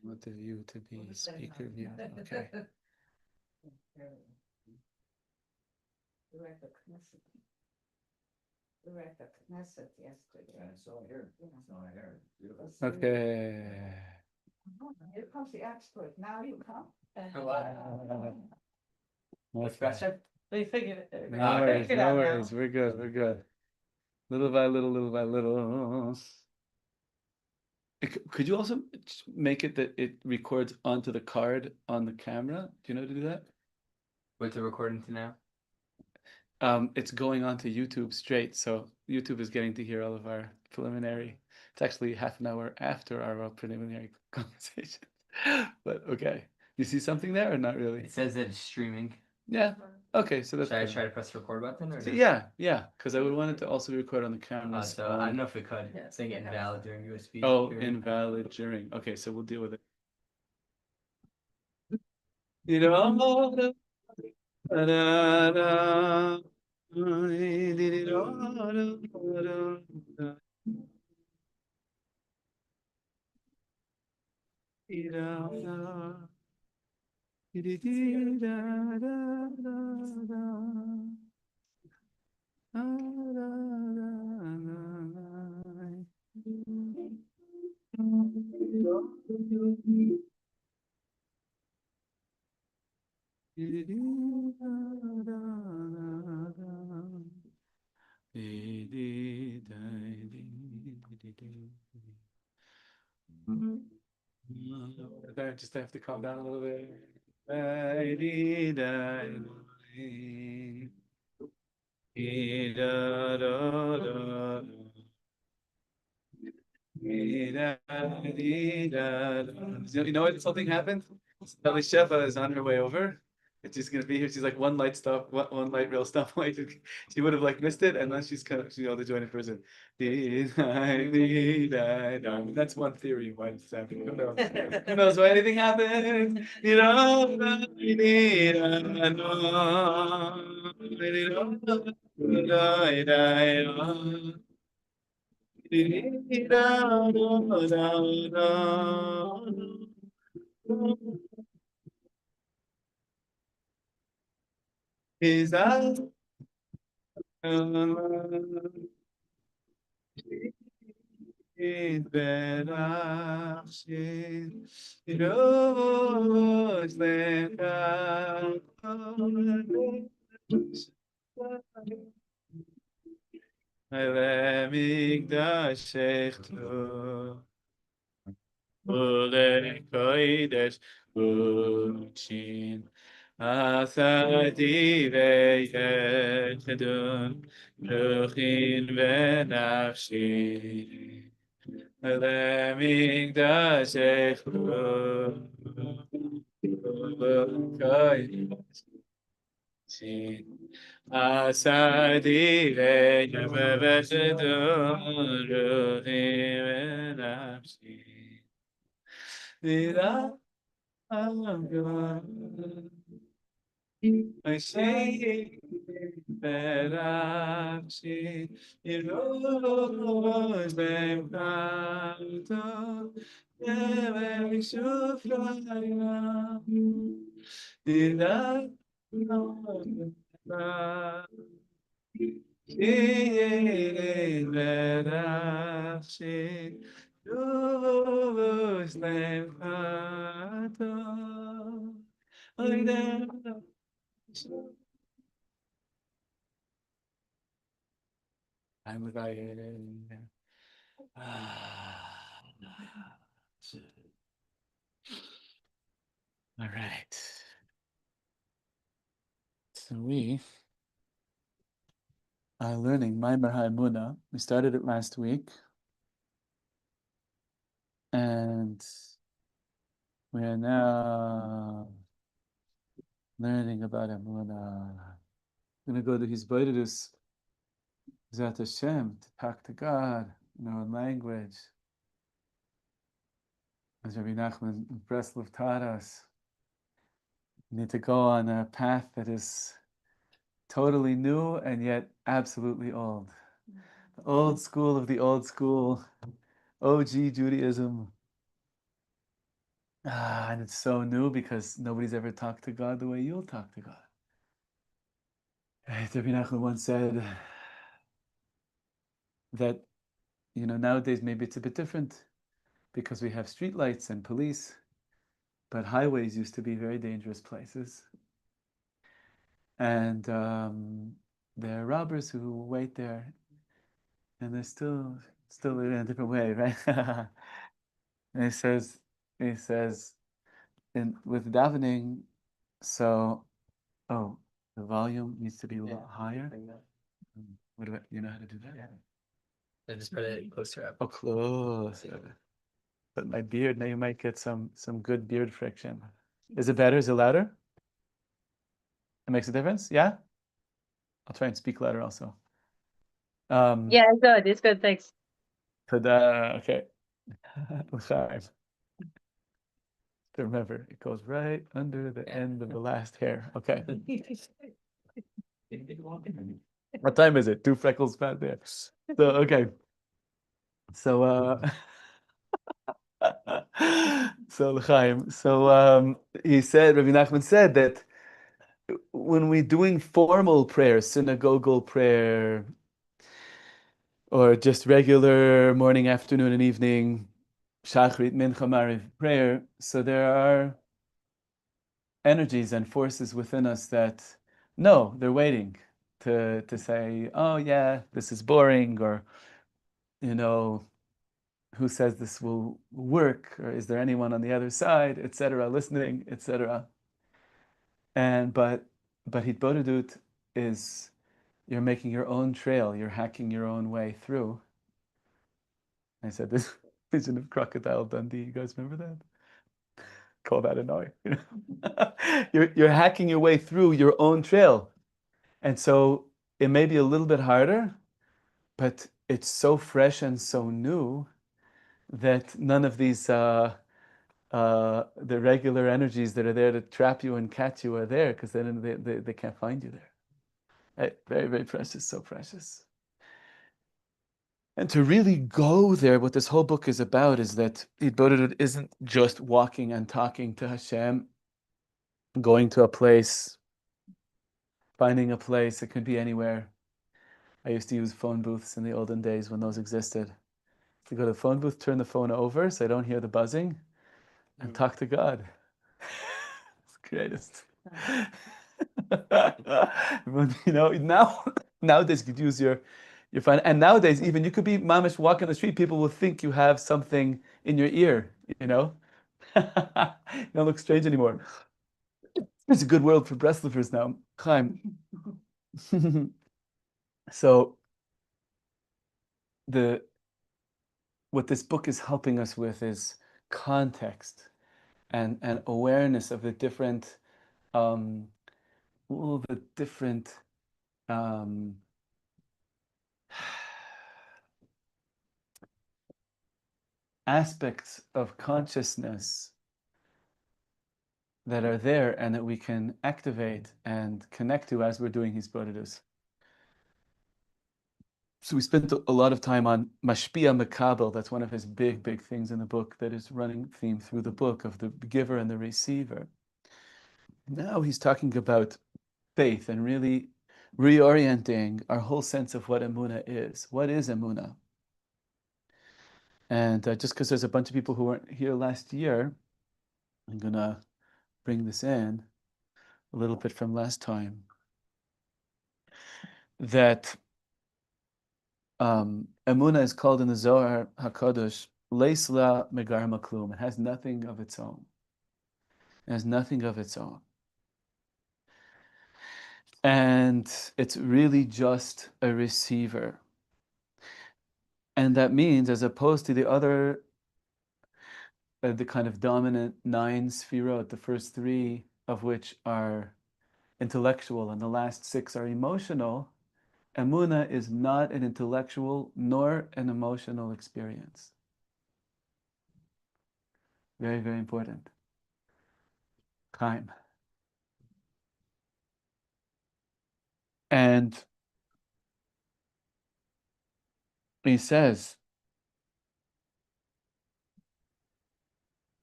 want the view to be speaker view. Okay. We're at the Knesset. We were at the Knesset yesterday. Yeah, it's all here. Yeah. It's all here. Beautiful. Okay. Here comes the expert. Now you come. What's question? They figured it. No worries, no worries. We're good. We're good. Little by little, little by little. Could you also make it that it records onto the card on the camera? Do you know how to do that? What's it recording to now? It's going onto YouTube straight, so YouTube is getting to hear all of our preliminary. It's actually half an hour after our preliminary conversation. But okay, you see something there or not really? It says that it's streaming. Yeah. Okay, so that's. Should I good. try to press the record button or no? Yeah, because I would want it to also record on the camera. So I don't know if it could. It's saying invalid during USB. Oh, invalid during. Okay, so we'll deal with it. You know. I just have to calm down a little bit. You know what? Something happened. Shevach is on her way over. And she's gonna be here. She's like one light stop, one light rail stop away. She would have like missed it, and then she's the joining person. That's one theory why it's happening. Who knows? Who knows why anything happened? You know. Is that Asadi ve'yechedun ruchin ve'nafshi Lemigdashech Asadi ve'yechedun ruchin ve'nafshi I say Berachi Yerosh Lemkato Yevek Shufraya Dida Berachi Yerosh Lemkato I'm with all right. So we are learning Maimer HaEmunah. We started it last week. And we are now learning about Emunah. We're going to go to Hitbodedut, Zat Hashem, to talk to God in our own language. As Rabbi Nachman in Breslov taught us, we need to go on a path that is totally new and yet absolutely old. The old school of the old school, OG Judaism. And it's so new because nobody's ever talked to God the way you'll talk to God. Right? Rabbi Nachman once said that, nowadays maybe it's a bit different because we have streetlights and police, but highways used to be very dangerous places. And there are robbers who wait there, and they're still in a different way, right? And he says, with davening, so, oh, the volume needs to be a little higher. You know how to do that? Yeah. I just put it closer up. Oh, close. But my beard, now you might get some good beard friction. Is it better? Is it louder? It makes a difference? Yeah? I'll try and speak louder also. Yeah, it's good. It's good. Thanks. Okay. Remember, it goes right under the end of the last hair. Okay. What time is it? 2 freckles back there. So, okay. So, so L'chaim. So, he said, Rabbi Nachman said that when we're doing formal prayer, synagogal prayer, or just regular morning, afternoon, and evening, Shachrit, Mincha, Mariv prayer, so there are energies and forces within us that no, they're waiting to say, oh yeah, this is boring, or who says this will work, or is there anyone on the other side, etc., listening, etc. But Hitbodedut is you're making your own trail, you're hacking your own way through. I said this vision of Crocodile Dundee. You guys remember that? Call that annoying. You're hacking your way through your own trail, and so it may be a little bit harder, but it's so fresh and so new that none of these the regular energies that are there to trap you and catch you are there, because then they can't find you there. Very, very precious, so precious. And to really go there, what this whole book is about is that Hitbodedut isn't just walking and talking to Hashem, going to a place, finding a place. It could be anywhere. I used to use phone booths in the olden days when those existed. To go to the phone booth, turn the phone over so I don't hear the buzzing, and talk to God. It's the greatest. Now nowadays you could use your phone, and nowadays even you could be mamish walking the street, people will think you have something in your ear. You don't look strange anymore. It's a good world for breast lifters now. Chaim. So what this book is helping us with is context and awareness of the different all the different aspects of consciousness that are there and that we can activate and connect to as we're doing Hitbodedut. So we spent a lot of time on Mashpia Mekabel. That's one of his big things in the book that is running theme through the book, of the giver and the receiver. Now he's talking about faith and really reorienting our whole sense of what Emunah is. What is Emunah? And just because there's a bunch of people who weren't here last year, I'm going to bring this in a little bit from last time. That Emunah is called in the Zohar HaKadosh, Leisla Megar Maklum. It has nothing of its own. It has nothing of its own. And it's really just a receiver. And that means, as opposed to the other, the kind of dominant 9 sefirot, the first 3 of which are intellectual and the last 6 are emotional, Emunah is not an intellectual nor an emotional experience. Very, very important. Time. And he says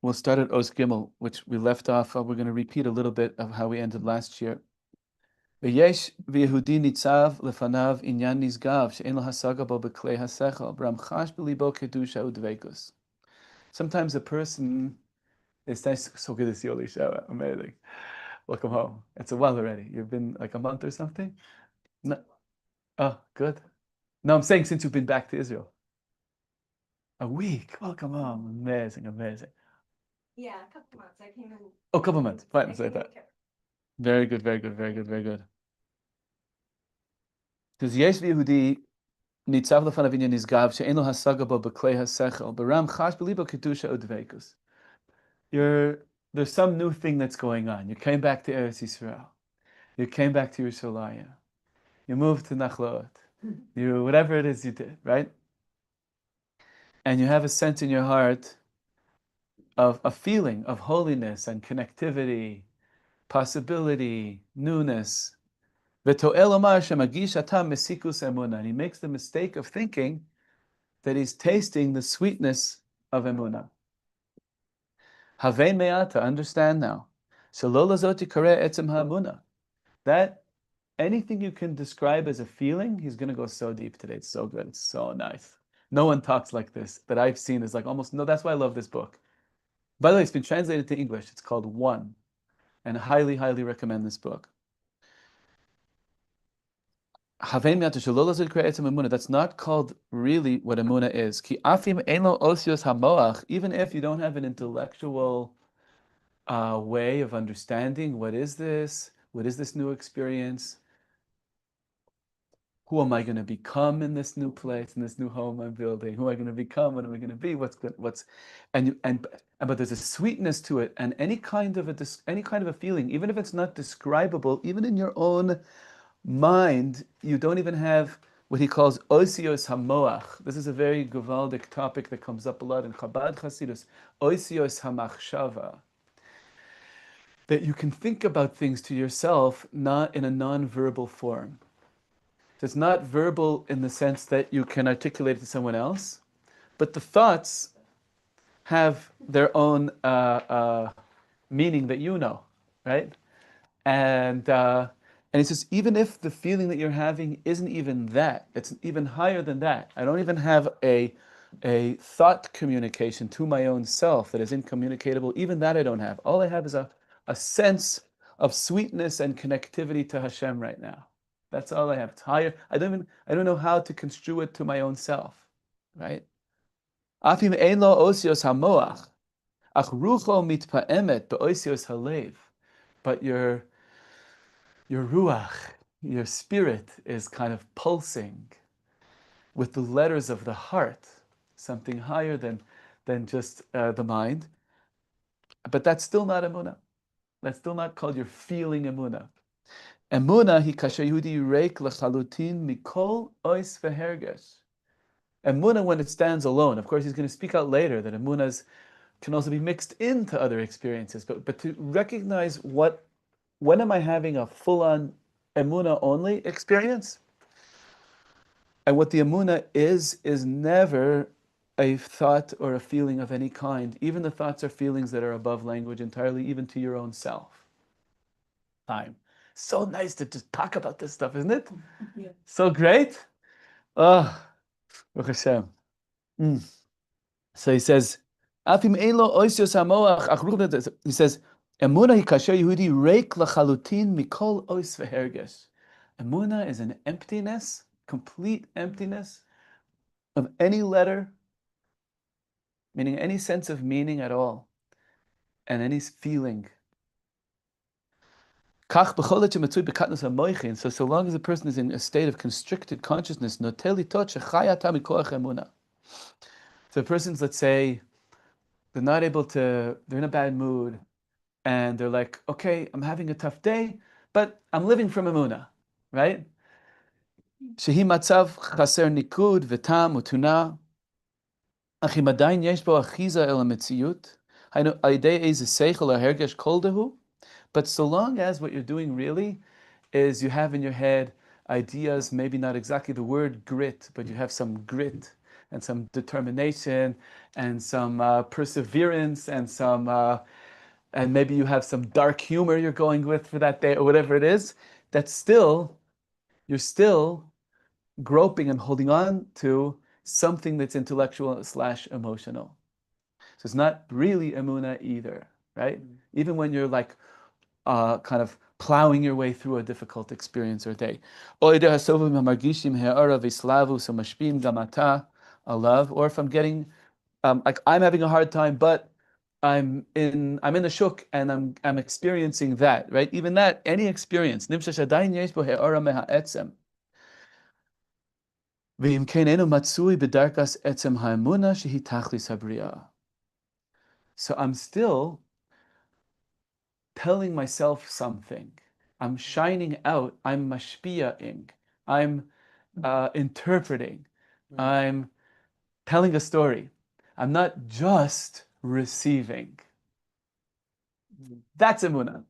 We'll start at Os Gimel, which we left off. We're going to repeat a little bit of how we ended last year. V'yesh v'Yehudi nitzav lefanav inyan nizgav she'en lo hasaga bo b'klei hasechel b'ramchash b'libo kedusha udveikus. Sometimes a person, it's nice, so good to see you, Elisha. Amazing. Welcome home. It's a while already. You've been like a month or something? No. Oh, good. No, I'm saying since you've been back to Israel. A week. Welcome home. Amazing, amazing. Yeah, a couple months. I came in. Oh, a couple months. Fine, I let's say came in that. Very good, very good, very good, very good. Because Yesh v'Yehudi nitzav lefanav inyan nizgav she'en lo hasaga bo b'klei hasechel b'ram chash b'libo kedusha udveikus. There's some new thing that's going on. You came back to Eretz Yisrael. You came back to Yerushalayim. You moved to Nachlaot. You whatever it is you did, right? And you have a sense in your heart of a feeling of holiness and connectivity, possibility, newness. And he makes the mistake of thinking that he's tasting the sweetness of emunah. Havei me'ata, understand now. That anything you can describe as a feeling, he's going to go so deep today. It's so good. It's so nice. No one talks like this that I've seen. Is like almost no. That's why I love this book. By the way, it's been translated to English. It's called One, and I highly, highly recommend this book. That's not called really what emunah is. Even if you don't have an intellectual way of understanding what is this new experience, who am I going to become in this new place, in this new home I'm building? Who am I going to become? What am I going to be? But there's a sweetness to it, and any kind of a feeling, even if it's not describable, even in your own mind, you don't even have what he calls oisios hamoach. This is a very gewaldic topic that comes up a lot in Chabad Chassidus. Oisios hamachshava. That you can think about things to yourself, not in a non-verbal form. It's not verbal in the sense that you can articulate it to someone else, but the thoughts have their own meaning that you know, right? And he says, even if the feeling that you're having isn't even that, it's even higher than that. I don't even have a thought communication to my own self that is incommunicatable. Even that I don't have. All I have is a sense of sweetness and connectivity to Hashem right now. That's all I have. It's higher. I don't know how to construe it to my own self, right? Afim ein lo osios hamoach, ach rucho mitpaemet beosios halev. But your ruach, your spirit, is kind of pulsing with the letters of the heart, something higher than just the mind. But that's still not emunah. That's still not called your feeling emunah. Emunah hi kasher Yehudi reik lechalutin mikol ois vehergesh. Emunah, when it stands alone, of course, he's going to speak out later that emunahs can also be mixed into other experiences. But to recognize when am I having a full-on emunah only experience, and what the emunah is never a thought or a feeling of any kind. Even the thoughts or feelings that are above language entirely, even to your own self. Time. So nice to just talk about this stuff, isn't it? Yeah. So great. Oh, Baruch Hashem. So he says, he says, Emunah hi kasher Yehudi reik lachalutin mikol ois vehergesh. Emunah is an emptiness, complete emptiness of any letter, meaning any sense of meaning at all, and any feeling. So long as a person is in a state of constricted consciousness, so a person's, let's say, they're in a bad mood, and they're like, okay, I'm having a tough day, but I'm living from emunah, right? Shehi matzav chaser nikud v'tam utuna, achi madayin yesh bo achiza el hametziut, haynu al yidei eize seichel hahergesh kol dehu. But so long as what you're doing really is you have in your head ideas, maybe not exactly the word grit, but you have some grit and some determination and some perseverance and some and maybe you have some dark humor you're going with for that day or whatever it is, that's still, you're still groping and holding on to something that's intellectual / emotional. So it's not really emuna either, right? Even when you're like kind of plowing your way through a difficult experience or day. Or if I'm getting, like I'm having a hard time, but I'm in the shuk and I'm experiencing that, right? Even that, any experience. So I'm still telling myself something. I'm shining out. I'm mashpia'ing. I'm interpreting. I'm telling a story. I'm not just receiving. That's emunah.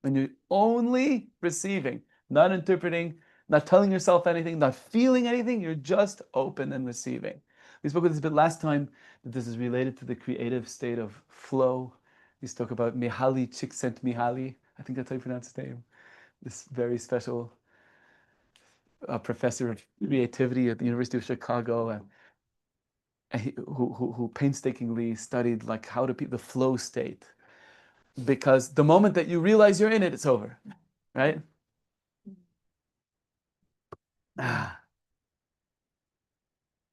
When you're only receiving, not interpreting, not telling yourself anything, not feeling anything, you're just open and receiving. We spoke about this a bit last time, that this is related to the creative state of flow. We spoke about Mihaly Csikszentmihalyi, I think that's how you pronounce his name, this very special professor of creativity at the University of Chicago, and who painstakingly studied like how to be the flow state. Because the moment that you realize you're in it, it's over, right? Yeah,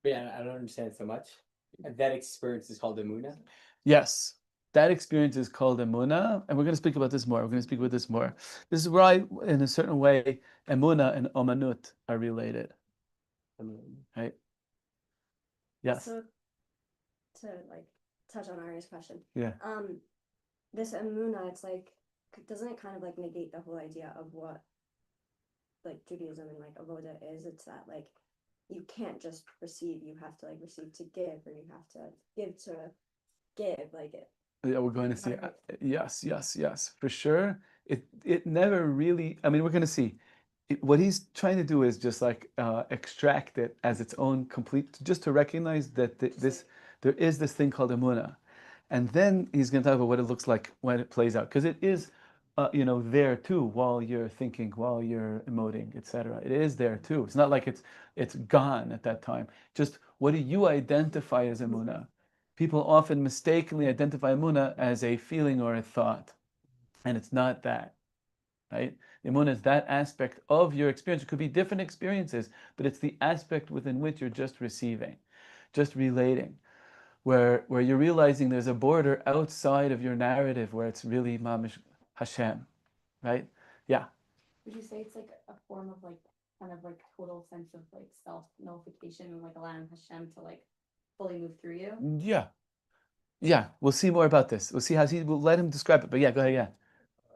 I don't understand so much. That experience is called Amuna. Yes, that experience is called emuna, and we're going to speak about this more. We're going to speak about this more. This is why, in a certain way, emuna and omanut are related, right? Yes. So to like touch on Ari's question, Yeah. this emuna, it's like, doesn't it kind of like negate the whole idea of what like Judaism and like avoda is? It's that like you can't just receive, you have to like receive to give, or you have to give to give, like it. Yeah, we're going to see. Yes, for sure. It never really. I mean, we're going to see. What he's trying to do is just like extract it as its own complete, just to recognize that there is this thing called emuna, and then he's going to talk about what it looks like when it plays out, because it is, there too while you're thinking, while you're emoting, etc. It is there too. It's not like it's gone at that time. Just what do you identify as emuna? People often mistakenly identify emuna as a feeling or a thought, and it's not that, right? Emuna is that aspect of your experience. It could be different experiences, but it's the aspect within which you're just receiving, just relating, where you're realizing there's a border outside of your narrative where it's really mamish Hashem, right? Yeah. Would you say it's like a form of like kind of like total sense of like self-nullification and like allowing Hashem to like fully move through you? Yeah. We'll see more about this. We'll see how we'll let him describe it. But yeah, go ahead. Yeah,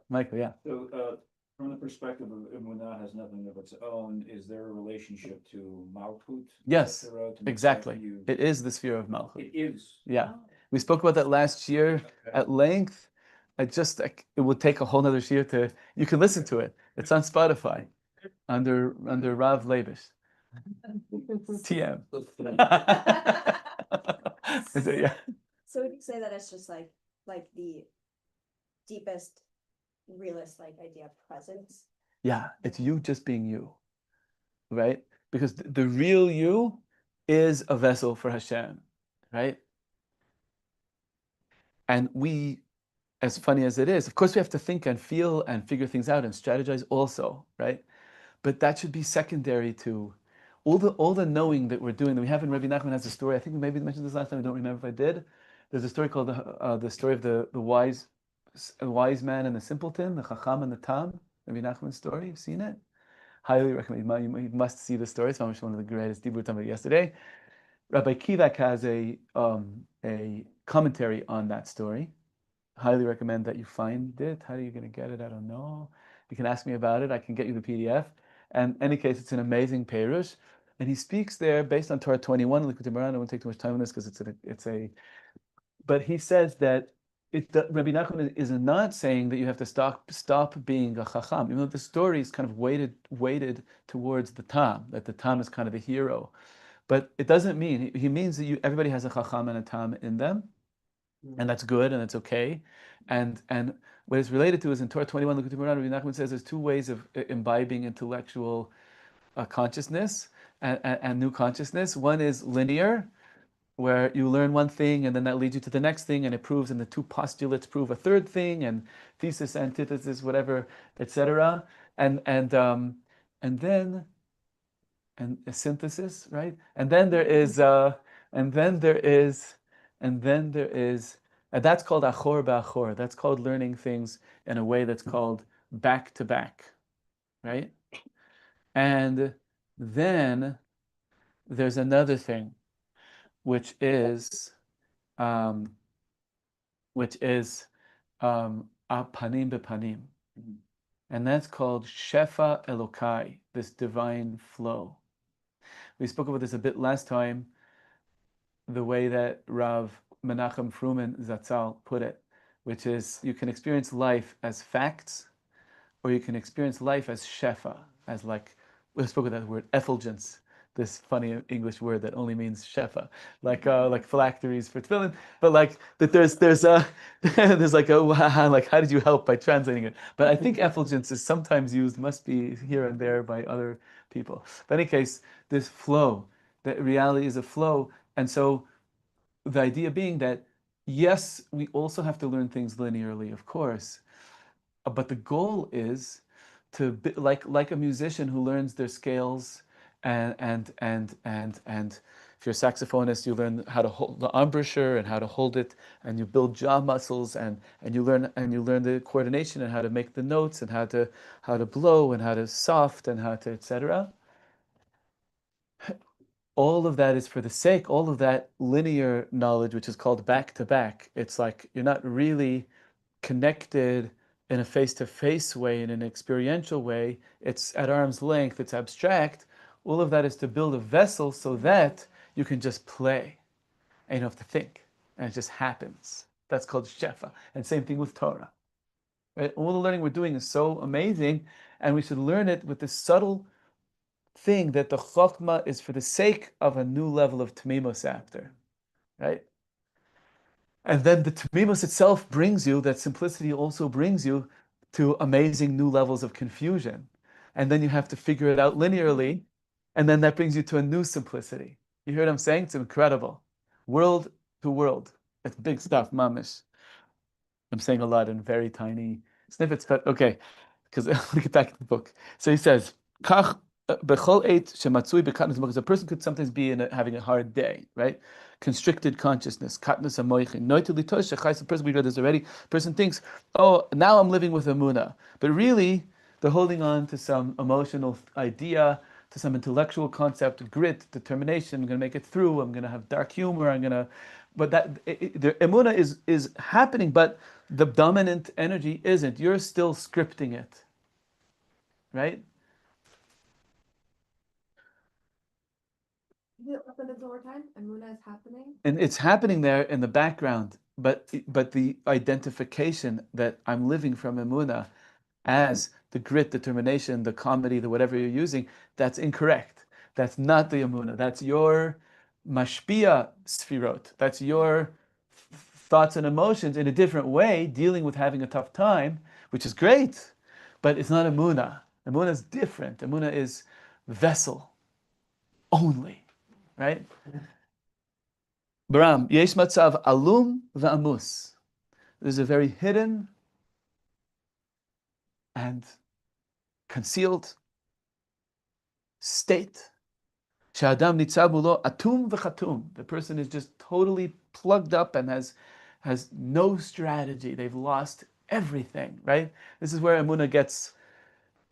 Michael. Yeah. So, from the perspective of Emunah has nothing of its own, is there a relationship to Malchut? Yes, etc., to exactly. you? It is the sphere of Malchut. It is. Yeah, we spoke about that last year at length. It would take a whole nother year to. You can listen to it. It's on Spotify, under Rav Levish. TM. Yeah. So would you say that it's just like the deepest, realist like idea of presence? Yeah, it's you just being you, right? Because the real you is a vessel for Hashem, right? And we, as funny as it is, of course we have to think and feel and figure things out and strategize also, right? But that should be secondary to all the knowing that we're doing. That we have in Rabbi Nachman has a story. I think we maybe mentioned this last time. I don't remember if I did. There's a story called the story of the wise man and the simpleton, the Chacham and the Tam. Rabbi Nachman's story. You've seen it? Highly recommend. You must see the story. It's one of the greatest. We were talking about yesterday. Rabbi Kivak has a commentary on that story. Highly recommend that you find it. How are you going to get it? I don't know. You can ask me about it. I can get you the PDF. And in any case, it's an amazing perush. And he speaks there based on Torah 21. I won't take too much time on this because but he says that Rabbi Nachman is not saying that you have to stop being a chacham, even though the story is kind of weighted towards the Tam, that the Tam is kind of the hero. But it doesn't mean, he means that everybody has a chacham and a tam in them, and that's good and that's okay. And what it's related to is in Torah 21, Rabbi Nachman says there's two ways of imbibing intellectual consciousness and new consciousness. One is linear, where you learn one thing and then that leads you to the next thing, and it proves, and the two postulates prove a third thing, and thesis, antithesis, whatever, etc. And then a synthesis, right? And then there is and that's called achor ba'achor. That's called learning things in a way that's called back to back, right? And then there's another thing, which is apanim bepanim, and that's called shefa elokai, this divine flow. We spoke about this a bit last time, the way that Rav Menachem Fruman Zatzal put it, which is you can experience life as facts, or you can experience life as shefa, as like, we spoke of that word, effulgence, this funny English word that only means shefa, like phylacteries for tefillin, but like that there's there's like a like how did you help by translating it? But I think effulgence is sometimes used, must be here and there by other people. But in any case, this flow, that reality is a flow, and so the idea being that yes, we also have to learn things linearly, of course, but the goal is to be like a musician who learns their scales, and if you're a saxophonist, you learn how to hold the embouchure and how to hold it, and you build jaw muscles, and you learn the coordination and how to make the notes and how to blow and how to soft and how to etc. All of that is for the sake, all of that linear knowledge, which is called back to back. It's like you're not really connected in a face-to-face way, in an experiential way. It's at arm's length, it's abstract. All of that is to build a vessel so that you can just play and you don't have to think, and it just happens. That's called shefa. And same thing with Torah. Right? All the learning we're doing is so amazing, and we should learn it with this subtle thing that the chokhmah is for the sake of a new level of tmimos after, right? And then the tmimos itself brings you, that simplicity also brings you to amazing new levels of confusion. And then you have to figure it out linearly, and then that brings you to a new simplicity. You hear what I'm saying? It's incredible. World to world. It's big stuff, mamish. I'm saying a lot in very tiny snippets, but okay, because we get back to the book. So he says, Kach bechol eit shematzui bekatnus because a person could sometimes be having a hard day, right? Constricted consciousness, katnus amoichin. Noitili tosh shechais. The person, we read this already. Person thinks, oh, now I'm living with Emunah, but really they're holding on to some emotional idea, to some intellectual concept, grit, determination. I'm going to make it through. I'm going to have dark humor. But that the Emunah is happening, but the dominant energy isn't. You're still scripting it, right? Open the door time. Amuna is happening. And it's happening there in the background, but the identification that I'm living from Emunah as the grit, determination, the comedy, the whatever you're using, that's incorrect. That's not the Emunah. That's your mashpia sfirot. That's your thoughts and emotions in a different way, dealing with having a tough time, which is great, but it's not Emunah. Emunah is different. Emunah is vessel only, right? Baram, yesh matzav alum va'amus. There's a very hidden and concealed state. She'adam nitzav mulo atum v'chatum. The person is just totally plugged up and has no strategy. They've lost everything, right? This is where Emunah gets,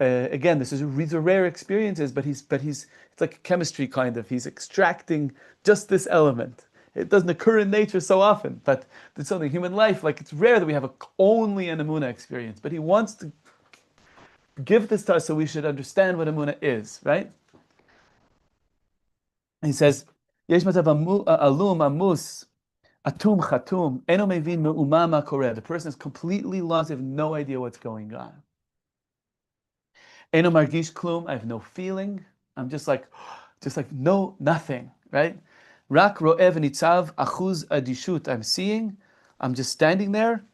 again, these are rare experiences, but he's it's like chemistry kind of. He's extracting just this element. It doesn't occur in nature so often, but it's something human life. Like it's rare that we have only an Emunah experience, but he wants to give this to us so we should understand what Emunah is, right? He says, "Yesh matzav alum amus atum chatum eno mevin me'uma ma koreh." The person is completely lost; they have no idea what's going on. Eno margish klum. I have no feeling. I'm just like no, nothing. right? Rak ro'ev nitzav achuz adishut. I'm seeing, I'm just standing there,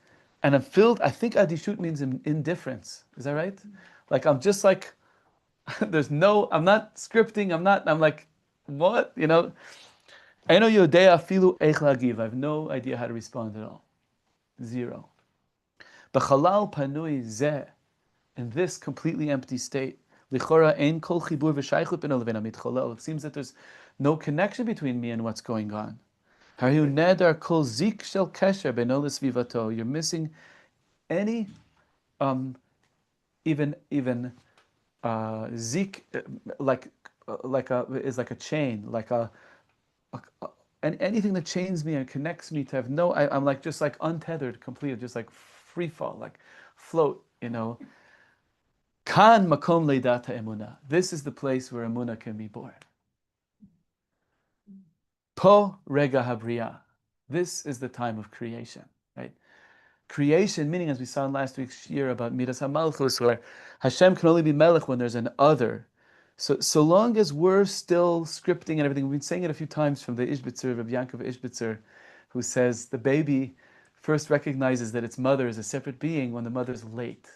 and I'm filled. I think adishut means indifference. Is that right? Like I'm just like, there's no, I'm not scripting. I'm like, what? You know, I know yodea filu eich lagiv. I have no idea how to respond at all. Zero. B'chalal panui zeh. In this completely empty state, lichora ein kol chibur v'shaychut b'no levin hamitcholel. It seems that there's no connection between me and what's going on. Harihu nedar kol zik shel kesher b'no l'svivato. You're missing any, even zik, like is like a chain, like and anything that chains me and connects me to have no. I'm like just like untethered, completely, just like free fall, like float, you know. Kan makom leidata emuna. This is the place where emuna can be born. Po rega habriya. This is the time of creation, right? Creation, meaning as we saw in last week's year about Midas HaMalchus, where Hashem can only be Melech when there's an other. So long as we're still scripting and everything, we've been saying it a few times from the Ishbitzer, Rabbi Yankov Ishbitzer, who says the baby first recognizes that its mother is a separate being when the mother's late.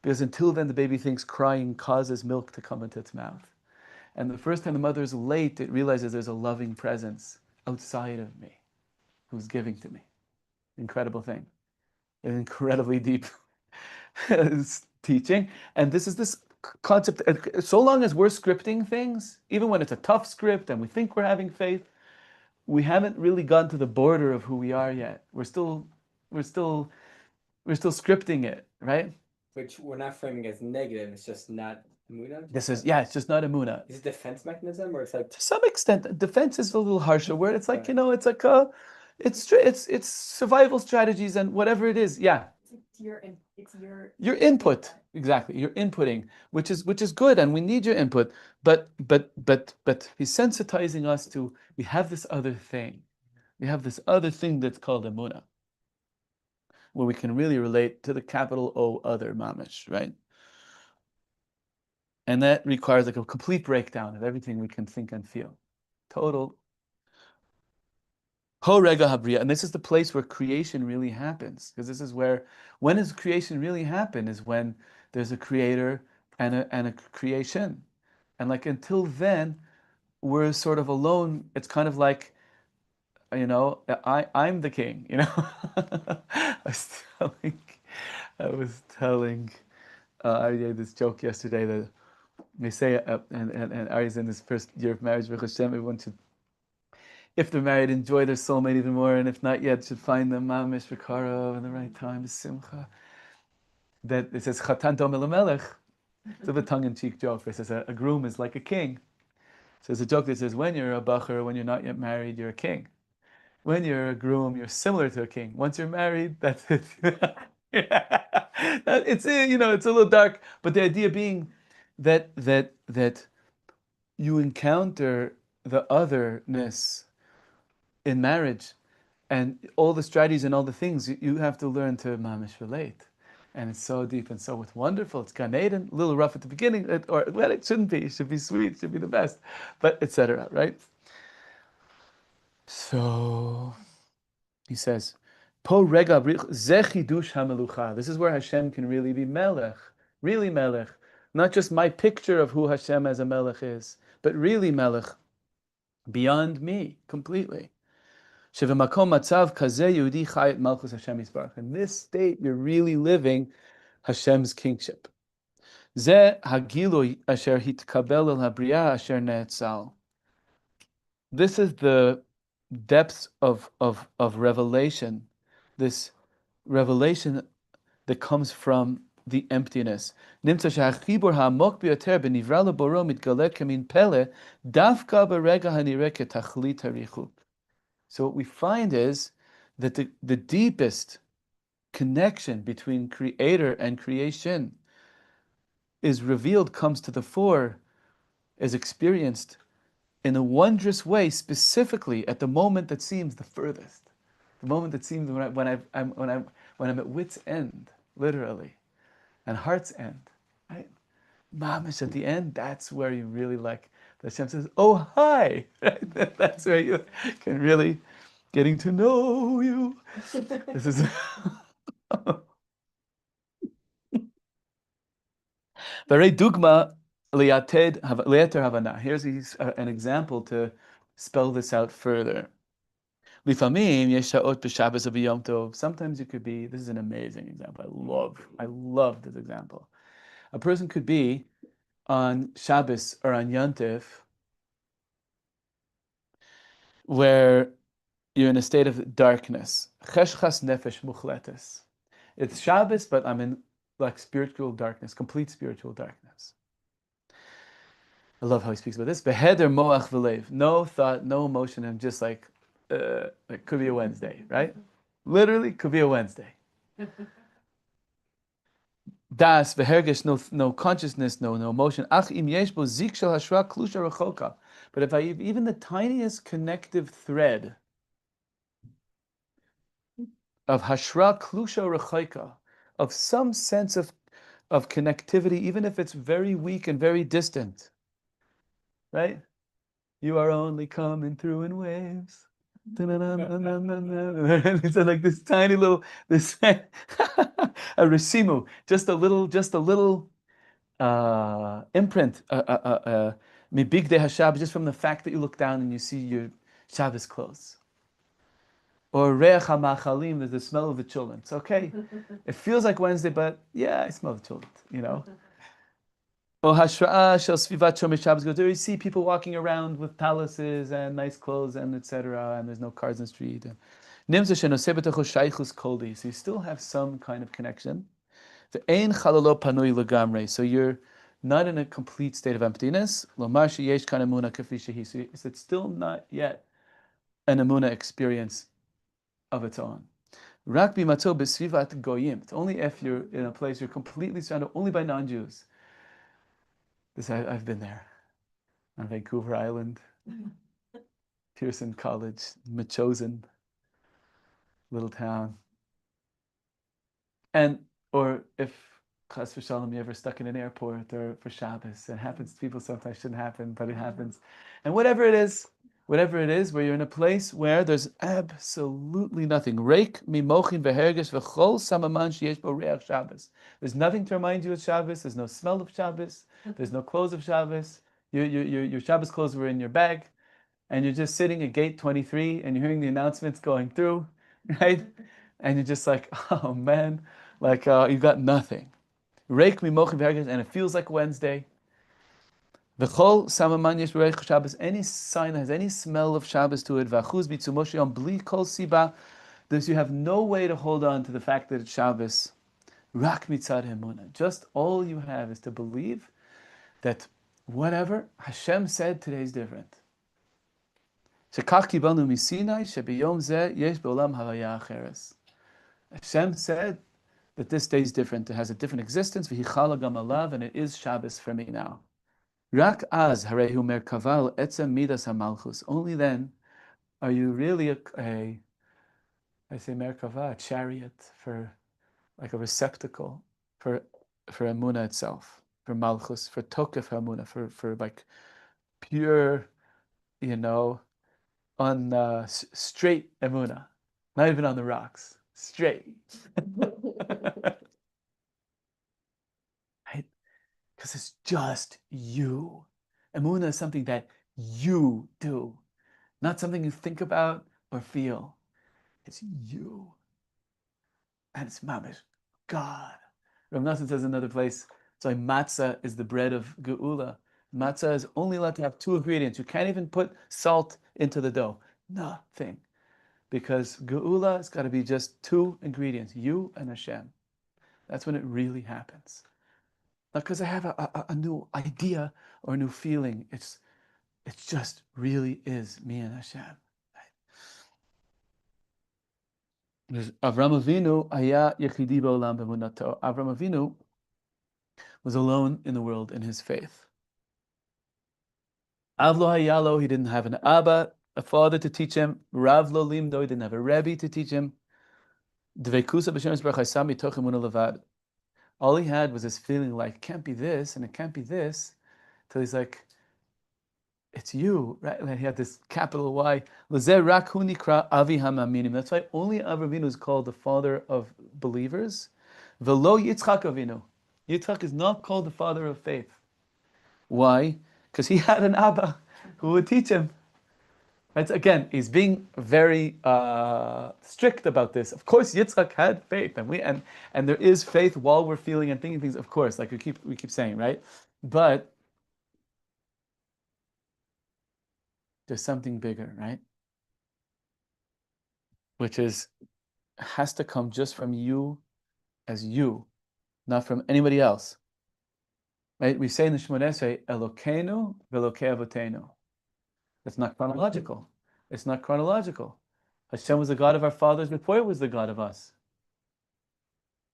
Because until then, the baby thinks crying causes milk to come into its mouth. And the first time the mother's late, it realizes there's a loving presence outside of me who's giving to me. Incredible thing. An incredibly deep teaching. And this is this concept. So long as we're scripting things, even when it's a tough script and we think we're having faith, we haven't really gotten to the border of who we are yet. We're still scripting it, right? Which we're not framing as negative. It's just not Emunah. This is, yeah, it's just not Emunah. Is it a defense mechanism, or it's like To some extent, defense is a little harsher word. It's like, Right. you know, it's like it's survival strategies and whatever it is. Yeah, It's your input, exactly. You're inputting, which is good, and we need your input. But he's sensitizing us to we have this other thing. We have this other thing that's called Emunah, where we can really relate to the capital O other mamish, right? And that requires like a complete breakdown of everything we can think and feel. Total. Ho rega habriya, and this is the place where creation really happens, because this is where, when does creation really happen? Is when there's a creator and a creation, and like until then, we're sort of alone. It's kind of like, you know, I'm the king. You know, I was telling Aryeh this joke yesterday that they say, and Aryeh's in his first year of marriage with Hashem, everyone should, if they're married, enjoy their soulmate even more, and if not yet, should find them mamish v'karo in the right time, simcha. That it says chatan dom el melech. It's a tongue-in-cheek joke. It says a groom is like a king. So there's a joke that says when you're a bacher, when you're not yet married, you're a king. When you're a groom, you're similar to a king. Once you're married, that's it. It's, you know, it's a little dark, but the idea being that you encounter the otherness in marriage, and all the strategies and all the things you have to learn to mamish relate, and it's so deep and so it's wonderful. It's Gan Eden, a little rough at the beginning, or well, it shouldn't be. It should be sweet. It should be the best, but etc. Right? So he says, Po rega zechidush hamelucha. This is where Hashem can really be melech, really melech, not just my picture of who Hashem as a melech is, but really melech, beyond me completely. In this state, you're really living Hashem's kingship. This is the depths of revelation, this revelation that comes from the emptiness. So what we find is that the deepest connection between creator and creation is revealed, comes to the fore, is experienced in a wondrous way, specifically at the moment that seems the furthest, the moment that seems when I'm at wit's end, literally, and heart's end, right? Mamish at the end, that's where you really like Hashem says, "Oh, hi." That's where you can really getting to know you. This is very dugma liated leater havana. Here's an example to spell this out further. Lifamim yesh sha'ot b'Shabbos of Yom Tov. Sometimes it could be. This is an amazing example. I love this example. A person could be on Shabbos or on Yom Tov, where you're in a state of darkness. Cheshchas nefesh muchletes. It's Shabbos, but I'm in like spiritual darkness, complete spiritual darkness. I love how he speaks about this. Beheder moach v'lev. No thought, no emotion. I'm just like, it could be a Wednesday, right? Literally, could be a Wednesday. Das behergish, no consciousness, no emotion. Ach im yesh bo zik shel hashra klusha rechoka. But if I even the tiniest connective thread of hashra klusha rechoka, of some sense of connectivity, even if it's very weak and very distant, right? You are only coming through in waves. It's like this tiny little, this a resimu, just a little imprint, big day Hashem, just from the fact that you look down and you see your Shabbos clothes. Or reach hamachalim, there's the smell of the children. It's okay. It feels like Wednesday, but yeah, I smell the children, you know. Or hashra'ah shel svivat shomer Shabbos goder. You see people walking around with palaces and nice clothes and etc. And there's no cars in the street. Nimza shenoseh b'tocho shaychus koldi. So you still have some kind of connection. Ve'ein chalalo panui legamrei. So you're not in a complete state of emptiness. Lomar sheyesh kan emuna kafi shehi. So it's still not yet an emuna experience of its own. Rak bimato b'svivat goyim. It's only if you're in a place you're completely surrounded only by non-Jews. This I've been there, on Vancouver Island, Pearson College, Machosen, little town. And, or if, chas v'shalom, you ever stuck in an airport or for Shabbos, it happens to people sometimes, shouldn't happen, but it happens. And whatever it is, where you're in a place where there's absolutely nothing. Reik mimochin v'hergesh v'chol samaman sheyesh bo reach Shabbos. There's nothing to remind you of Shabbos, there's no smell of Shabbos, there's no clothes of Shabbos. Your Shabbos clothes were in your bag, and you're just sitting at gate 23, and you're hearing the announcements going through, right? And you're just like, oh man, like you got nothing. Reik mimochin v'hergesh, and it feels like Wednesday. V'chol samaman yesh b'reich Shabbos. Any sign that has any smell of Shabbos to it, v'achuz b'tzumosh yom bli kol siba. Thus you have no way to hold on to the fact that it's Shabbos. Rak mitzad emunah. Just all you have is to believe that whatever Hashem said today is different. Shekach kibalnu misinai shebiyom zeh yesh b'olam havaya acheres. Hashem said that this day is different. It has a different existence. V'hichala gam alav, and it is Shabbos for me now. Rak az harehu merkava etzem midas hamalchus. Only then are you really I say merkava, a chariot, for like a receptacle for emunah itself, for malchus, for tokef emunah, for like pure, on straight emunah, not even on the rocks, straight. Right? Because it's just you. Emunah is something that you do, not something you think about or feel. It's you. And it's mamish, God. Rav Nassim says in another place, so matzah is the bread of geula. Matzah is only allowed to have 2 ingredients. You can't even put salt into the dough. Nothing. Because geula has got to be just 2 ingredients, you and Hashem. That's when it really happens. Not because I have a new idea or a new feeling. It just really is me and Hashem. Avram Avinu haya yechidi ba'olam b'emunato. Avram Avinu was alone in the world in his faith. Av lo hayalo, he didn't have an Abba, a father to teach him. Rav lo limdo, he didn't have a Rebbe to teach him. Dveikusa b'shem yisbarach hasam mitoch emunah levad. All he had was this feeling like, it can't be this, and it can't be this, till he's like, it's you, right? And he had this capital Y. Lezeh rak hu nikra avi hamaminim. That's why only Avraham Avinu is called the father of believers. Velo Yitzchak Avinu. Yitzchak is not called the father of faith. Why? Because he had an Abba who would teach him. Right? Again, he's being very strict about this. Of course, Yitzchak had faith, and there is faith while we're feeling and thinking things. Of course, like we keep saying, right? But there's something bigger, right? Which has to come just from you, as you, not from anybody else. Right? We say in the Shmoneh Esrei, Elokeinu v'Elokei Avotenu. It's not chronological. It's not chronological. Hashem was the God of our fathers before it was the God of us.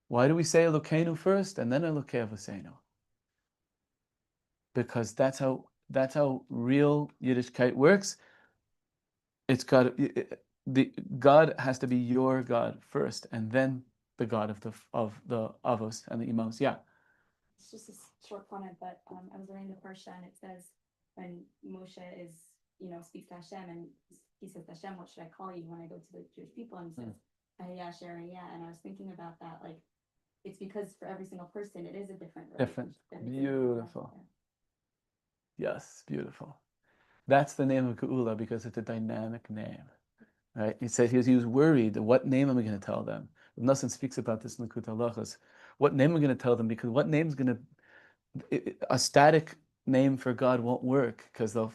Why do we say Elokeinu first and then Elokei Avotenu? Because that's how real Yiddishkeit works. It's got the God has to be your God first, and then the God of the avos and the imos. Yeah. It's just a short comment, but I was reading the Parsha and it says when Moshe speaks to Hashem and he says, Hashem, what should I call you when I go to the Jewish people? And he says, Ahiyah, Sheriyah. And I was thinking about that, like, it's because for every single person, it is a different. Beautiful. Yes, beautiful. That's the name of Geula because it's a dynamic name. Right? He said he was worried, what name am I going to tell them? Nassim speaks about this in the Likutei Halachos. What name am I going to tell them? Because what name is going to... A static name for God won't work because they'll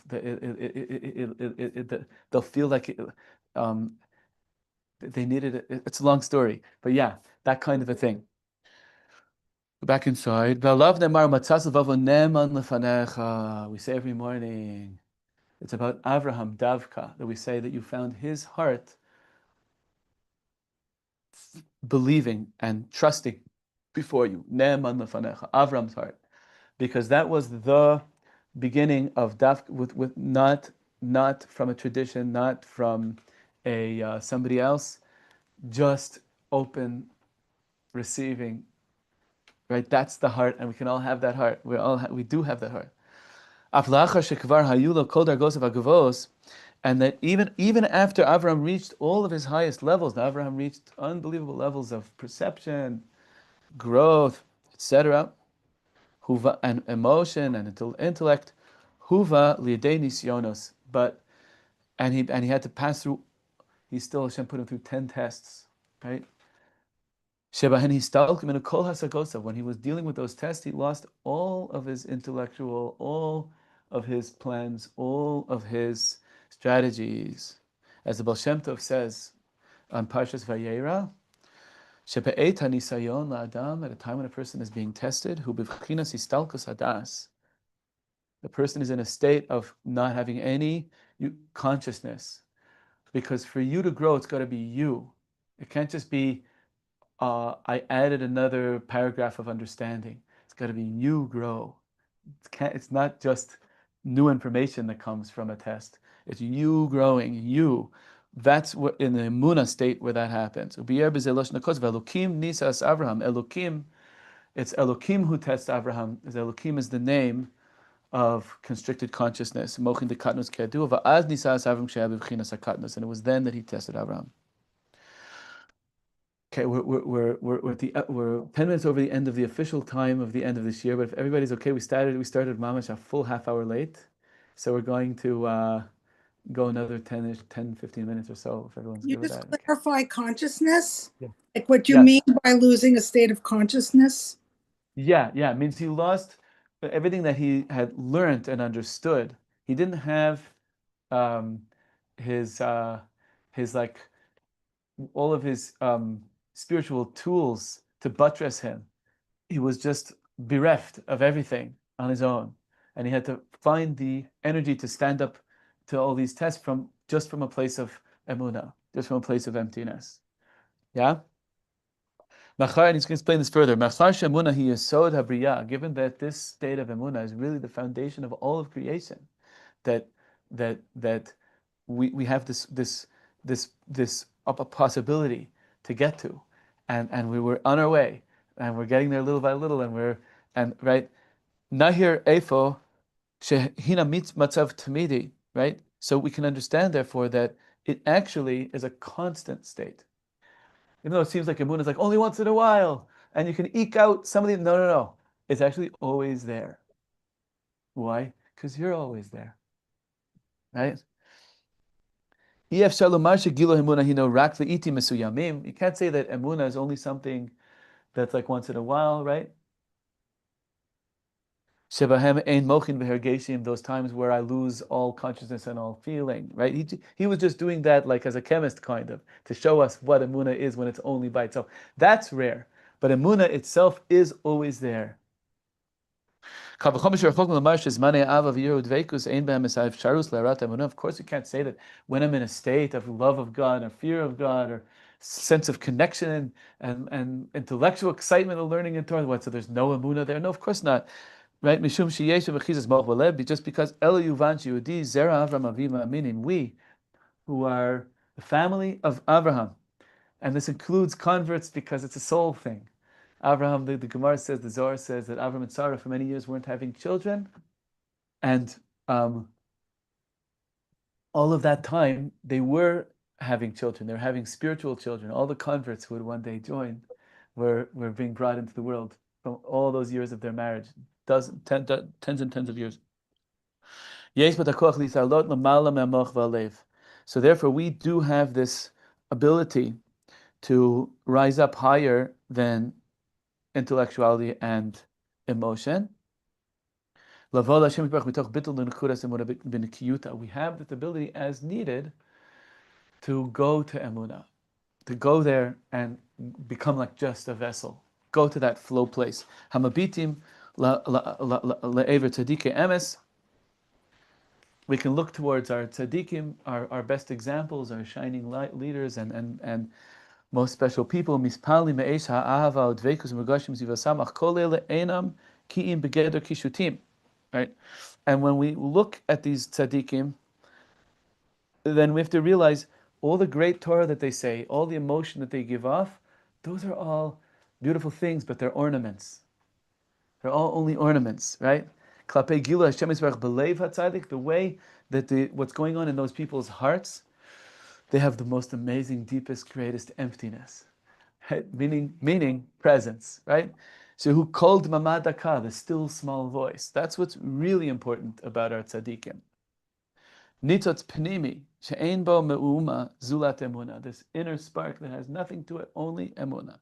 feel like they needed it. It's a long story. But yeah, that kind of a thing. Go back inside. We say every morning, it's about Avraham, Davka, that we say that you found his heart believing and trusting before you. Ne'eman lefanecha, Avram's heart. Because that was the beginning of Davka, with not from a tradition, not from a somebody else, just open, receiving. Right? That's the heart, and we can all have that heart. We do have that heart. And that even after Avraham reached all of his highest levels, now Avraham reached unbelievable levels of perception, growth, etc., and emotion and intellect, huva liadei nisyonos. And he had to pass through. Hashem put him through 10 tests, right? When he was dealing with those tests, he lost all of his intellectual, all of his plans, all of his strategies. As the Baal Shem Tov says on Parshas Vayera, at a time when a person is being tested, the person is in a state of not having any consciousness. Because for you to grow, it's got to be you. It can't just be I added another paragraph of understanding. It's got to be you grow. It's not just new information that comes from a test. It's you growing, you. That's what in the Emunah state where that happens. Elokim, it's Elokim who tests Avraham. Elokim is the name of constricted consciousness. And it was then that he tested Avraham. Okay, we're 10 minutes over the end of the official time of the end of this year, but if everybody's okay, we started Mamash a full half hour late, so we're going to go another 10, 15 minutes or so, if everyone's good with that. You just clarify consciousness? Yeah. Like what you mean by losing a state of consciousness? Yeah, it means he lost everything that he had learned and understood. He didn't have his like all of his spiritual tools to buttress him. He was just bereft of everything on his own, and he had to find the energy to stand up to all these tests from a place of emunah, just from a place of emptiness. Yeah. Machar, and he's going to explain this further. Machar she'emunah hi yesod habriyah. Given that this state of emunah is really the foundation of all of creation, that we have this a possibility to get to, and we were on our way, and we're getting there little by little, and right, nahir efo Shehina matzav tamidi, right? So we can understand, therefore, that it actually is a constant state. Even though it seems like emunah is like only once in a while, and you can eke out some of the, no. It's actually always there. Why? Because you're always there, right? You can't say that emunah is only something that's like once in a while, right? Those times where I lose all consciousness and all feeling, right? He was just doing that like as a chemist, kind of, to show us what emunah is when it's only by itself. That's rare. But emunah itself is always there. Of course, you can't say that when I'm in a state of love of God or fear of God or sense of connection and intellectual excitement of learning in Torah, what, so there's no emunah there? No, of course not. Right? Just because we, who are the family of Abraham, and this includes converts because it's a soul thing. Abraham, the Gemara says, the Zohar says that Abraham and Sarah for many years weren't having children, and all of that time they were having children. They were having spiritual children. All the converts who would one day join were being brought into the world from all those years of their marriage, tens and tens of years. So therefore, we do have this ability to rise up higher than intellectuality and emotion. We have this ability as needed to go to emunah, to go there and become like just a vessel, go to that flow place. Hamabitim le'ever tzadikei emes. We can look towards our tzaddikim, our best examples, our shining light leaders, and most special people. Mispali me'esh ha'ahava udveikus megashim zivasam ach kol ele einam ki'im begeder kishutim. Right? And when we look at these tzaddikim, then we have to realize all the great Torah that they say, all the emotion that they give off, those are all beautiful things, but they're ornaments. They're all only ornaments, right? Klapei Gila Hashem Yisbarach belev hatzadik, the way that what's going on in those people's hearts, they have the most amazing, deepest, greatest emptiness, right? Meaning presence, right? So who called mamadaka, the still small voice. That's what's really important about our tzaddikim. Nitzotz pnimi she'ein bo me'uma zulat emuna. This inner spark that has nothing to it, only emuna.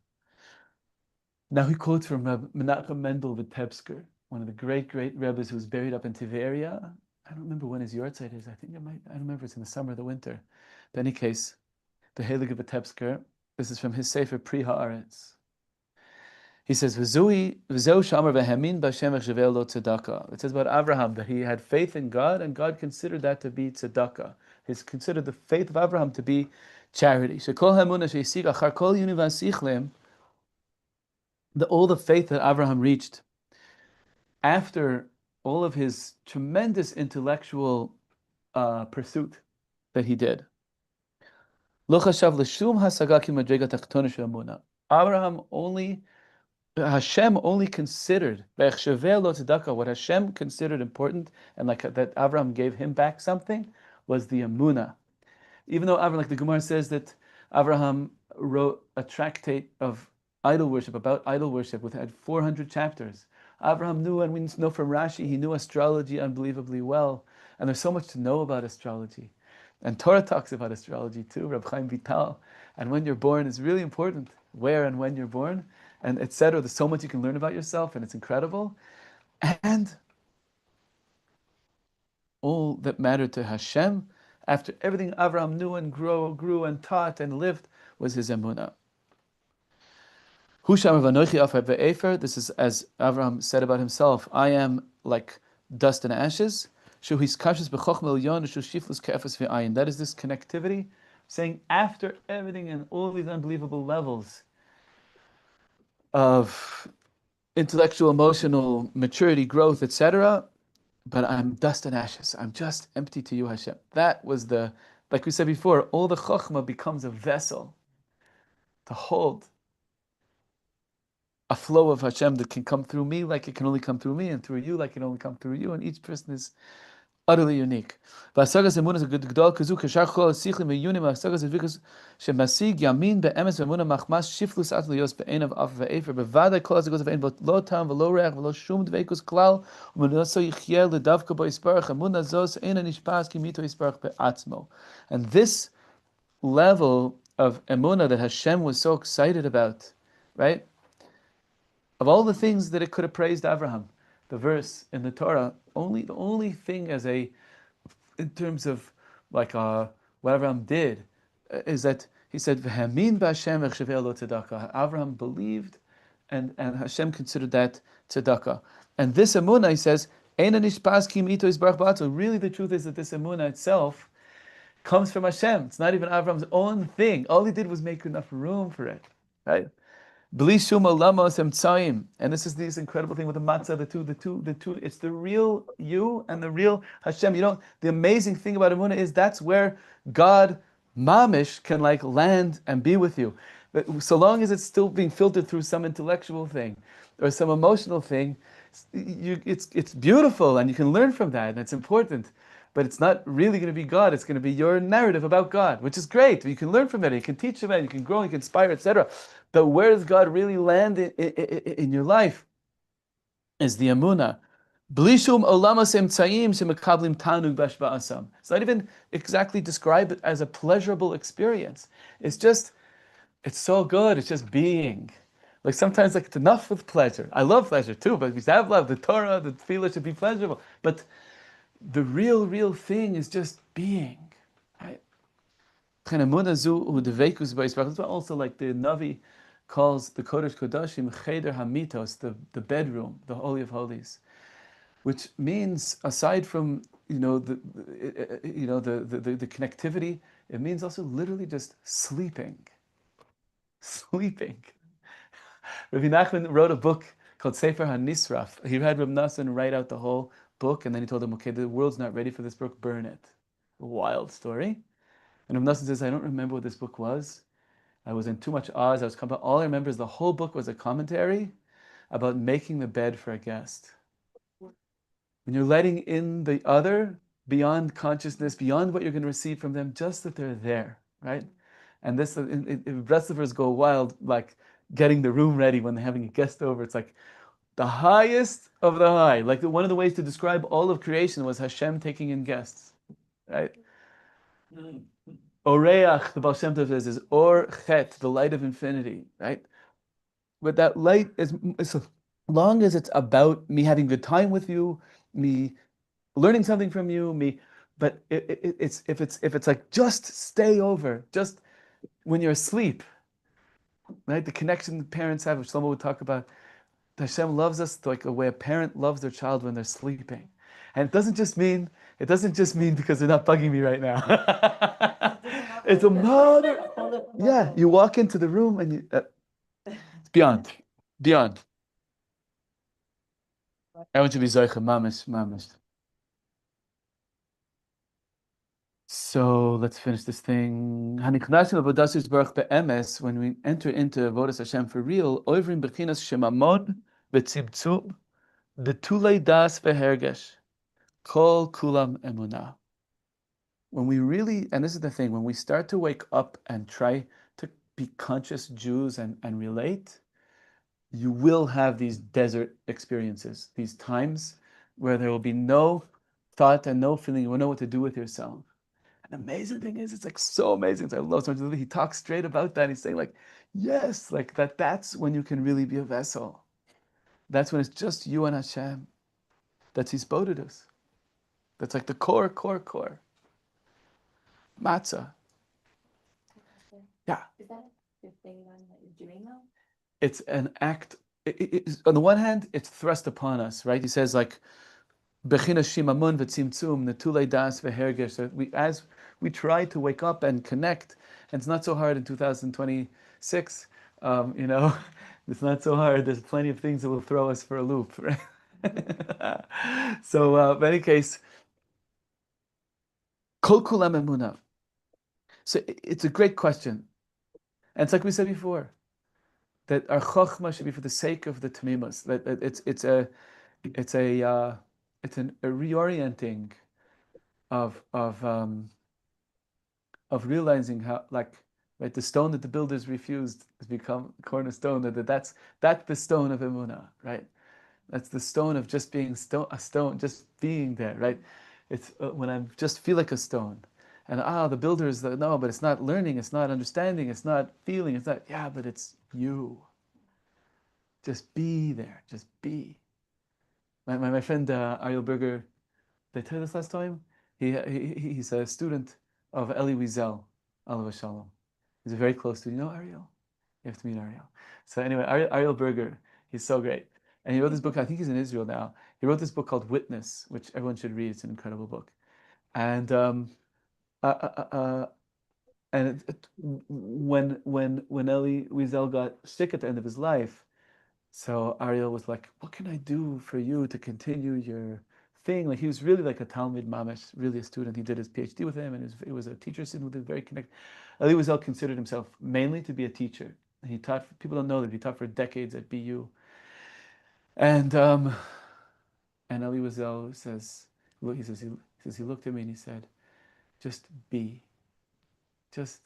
Now he quotes from Menachem Mendel Vitebsker, one of the great rebbes who's buried up in Tiberia. I don't remember when his yahrzeit is. I don't remember, it's in the summer or the winter. But in any case, the Heilige Vitebsker, this is from his Sefer Pri Haaretz. He says, V'zeu shamar v'hemin b'Hashem v'chshavel lo tzedakah. It says about Abraham that he had faith in God, and God considered that to be tzedakah. He's considered the faith of Abraham to be charity. Shekol hamunah she'isig achar kol yuni v'asichlim. All the faith that Abraham reached after all of his tremendous intellectual pursuit that he did. Hashem only considered what Hashem considered important, and like that Abraham gave him back something, was the emunah. Even though Abraham, like the Gemara says that Abraham wrote a tractate of idol worship, about idol worship, which had 400 chapters. Abraham knew, and we know from Rashi, he knew astrology unbelievably well. And there's so much to know about astrology. And Torah talks about astrology too, Reb Chaim Vital. And when you're born is really important, where and when you're born, and etc. There's so much you can learn about yourself, and it's incredible. And all that mattered to Hashem, after everything Abraham knew and grew and taught and lived, was his emunah. This is as Abraham said about himself, I am like dust and ashes. That is this connectivity, saying after everything and all these unbelievable levels of intellectual, emotional maturity, growth, etc., but I'm dust and ashes. I'm just empty to you, Hashem. That was like we said before, all the chokhmah becomes a vessel to hold a flow of Hashem that can come through me like it can only come through me, and through you like it can only come through you, and each person is utterly unique. V'asagas emunah is a good gdol kazu kashar chol sichlim v'yunim v'asagas edvikas shemasig yamin be'emes v'emunah machmas shiflus at liyos be'enav af ve'efer bevadai kol azagos ve'en bot lo tam v'lo reach v'lo shum dveikus klal u'menaso yichye ledavka bo yisparach emunah zos eina nishpas ki mito yisparach be'atzmo. And this level of emunah that Hashem was so excited about, right? Of all the things that it could have praised Abraham, the verse in the Torah, the only thing in terms of like what Abraham did, is that he said, "V'hamin b'Hashem v'chshavei lo tzedakah." Abraham believed, and Hashem considered that tzedakah. And this emunah, he says, "Eina nishpas ki mito yisbarach ba'atzmo." Really, the truth is that this emunah itself comes from Hashem. It's not even Abraham's own thing. All he did was make enough room for it, right? And this is this incredible thing with the matzah, the two. It's the real you and the real Hashem. The amazing thing about Emunah is that's where God, mamish, can like land and be with you. But so long as it's still being filtered through some intellectual thing or some emotional thing, it's beautiful and you can learn from that and it's important. But it's not really going to be God. It's going to be your narrative about God, which is great. You can learn from that. You can teach from that. You can grow. You can inspire, etc. But where does God really land in your life? Is the emunah. It's not even exactly described as a pleasurable experience. It's so good. It's just being. Like sometimes, like it's enough with pleasure. I love pleasure too, but we have love. The Torah, the tefillah should be pleasurable. But the real thing is just being, right? That's why also like the Navi calls the Kodesh Kodashim Cheder Hamitos, the bedroom, the Holy of Holies, which means aside from the connectivity, it means also literally just sleeping. Sleeping. Rabbi Nachman wrote a book called Sefer HaNisraf. He had Reb Nassan write out the whole book, and then he told him, okay, the world's not ready for this book, burn it. A wild story. And Reb Nassan says, I don't remember what this book was. I was in too much Oz. All I remember is the whole book was a commentary about making the bed for a guest. When you're letting in the other beyond consciousness, beyond what you're going to receive from them, just that they're there, right? And this, wrestlers go wild, like getting the room ready when they're having a guest over. It's like the highest of the high. Like one of the ways to describe all of creation was Hashem taking in guests, right? Oreach, the Baal Shem Tov says, is Or Chet, the light of infinity, right? But that light is so long as it's about me having good time with you, me learning something from you, but if it's like just stay over, just when you're asleep, right? The connection the parents have, which Shlomo would talk about, Hashem loves us like the way a parent loves their child when they're sleeping. And it doesn't just mean because they're not bugging me right now. It's a mother. Yeah, you walk into the room and it's beyond. I want you to be zoicha, mamish. So let's finish this thing. When we enter into Avodas Hashem for real, oivrim bechinas shemamon v'tzibtzum betulei das v'hergesh kol kulam emunah. When we really, and this is the thing, when we start to wake up and try to be conscious Jews and relate, you will have these desert experiences, these times where there will be no thought and no feeling, you will know what to do with yourself. And the amazing thing is, it's like so amazing. I love so much. He talks straight about that. He's saying like, yes, like that's when you can really be a vessel. That's when it's just you and Hashem. That's Hitbodedut. That's like the core. Matzah. Yeah. Is that a good thing then that you're doing though? It's an act. On the one hand, it's thrust upon us, right? He says like, Bechinas shimamun v'tzimtzum netulei das v'hergesh. So as we try to wake up and connect, and it's not so hard in 2026. It's not so hard. There's plenty of things that will throw us for a loop, right? So, in any case, kol kulam emunah. So it's a great question, and it's like we said before. that our chokhmah should be for the sake of the tamimus. That it's a reorienting of realizing how, like, right, the stone that the builders refused has become cornerstone. That's the stone of emunah, right? That's the stone of just being a stone, just being there, right? It's when I just feel like a stone, and the builders, no, but it's not learning, it's not understanding, it's not feeling, it's not, yeah, but it's you. Just be there, just be. My friend Ariel Berger, did I tell you this last time? He's a student of Eli Wiesel, Alav Shalom. He's a very close student. You know Ariel? You have to meet Ariel. So anyway, Ariel Berger, he's so great. And he wrote this book, I think he's in Israel now. He wrote this book called Witness, which everyone should read. It's an incredible book. And when Eli Wiesel got sick at the end of his life, so Ariel was like, what can I do for you to continue your thing? Like, he was really like a Talmud Mamish, really a student. He did his PhD with him, and he was a teacher student with him, very connected. Eli Wiesel considered himself mainly to be a teacher. And he taught, people don't know that he taught for decades at BU. And Eli Wiesel says, he looked at me and he said, just be. Just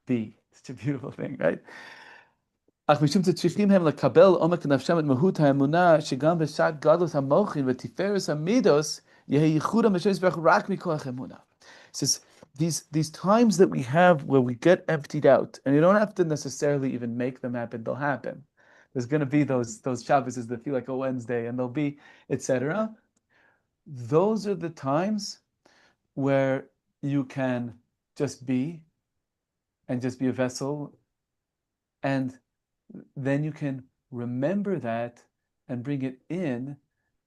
be. Such a beautiful thing, right? אך משום שצריכים הם לקבל עומק נפשם את מהות האמונה, שגם בשעת גדלות המוחין ותפארת המידות, יהא ייחוד המשם יתברך רק מכוח אמונה. It says, these times that we have where we get emptied out, and you don't have to necessarily even make them happen, they'll happen. There's going to be those Shabbos that feel like a Wednesday, and there'll be, etc. Those are the times where you can just be, and just be a vessel, and then you can remember that and bring it in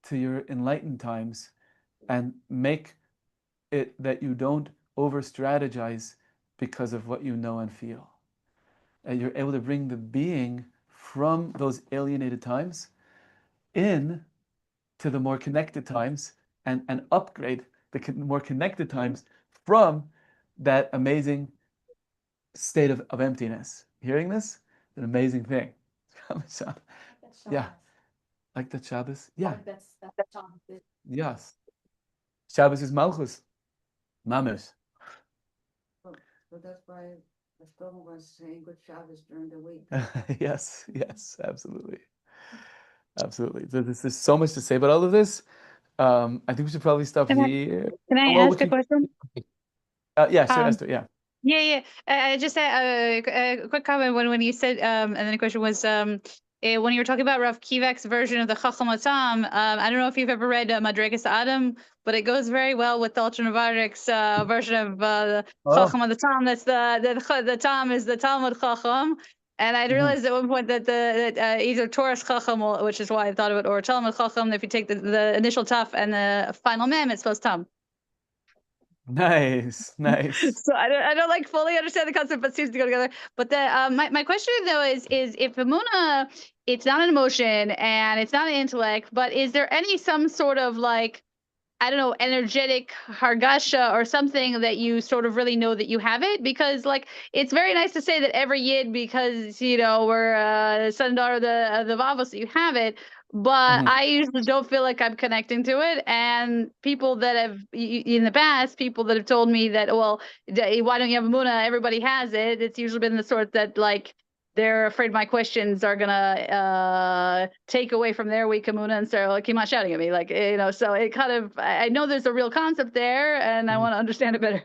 to your enlightened times and make it that you don't over strategize because of what you know and feel. And you're able to bring the being from those alienated times in to the more connected times and upgrade the more connected times from that amazing state of emptiness. Hearing this? An amazing thing. Yeah. Like that Shabbos? Yeah. That's Shabbos. Yes. Shabbos is Malchus. Mamish. So that's why the Shlomo was saying good Shabbos during the week. Yes, absolutely. Absolutely. There's so much to say about all of this. I think we should probably stop here. Can I Well, ask a question? Yeah, sure, Esther, yeah. Yeah. I just a quick comment when you said, and then the question was, when you were talking about Rav Kivek's version of the Chacham Atam, I don't know if you've ever read Madregas Adam, but it goes very well with the Alter version of the Chacham Atam. That's the Tam is the Talmud Chacham. And I realized at one point that either Torah Chacham, which is why I thought of it, or Talmud Chacham, if you take the initial Taf and the final Mem, it's supposed Tam. Nice. So I don't like fully understand the concept, but it seems to go together. But my question though is if Amuna, it's not an emotion and it's not an intellect, but is there some sort of like, I don't know, energetic hargasha or something that you sort of really know that you have it? Because like, it's very nice to say that every yid, because, we're son and daughter of the Vavos, that you have it. But I usually don't feel like I'm connecting to it. And people that have, in the past, people that have told me that, well, why don't you have a Muna? Everybody has it. It's usually been the sort that like, they're afraid my questions are gonna take away from their weak Kamuna and start like keep on shouting at me, like So it kind of, I know there's a real concept there, and I want to understand it better.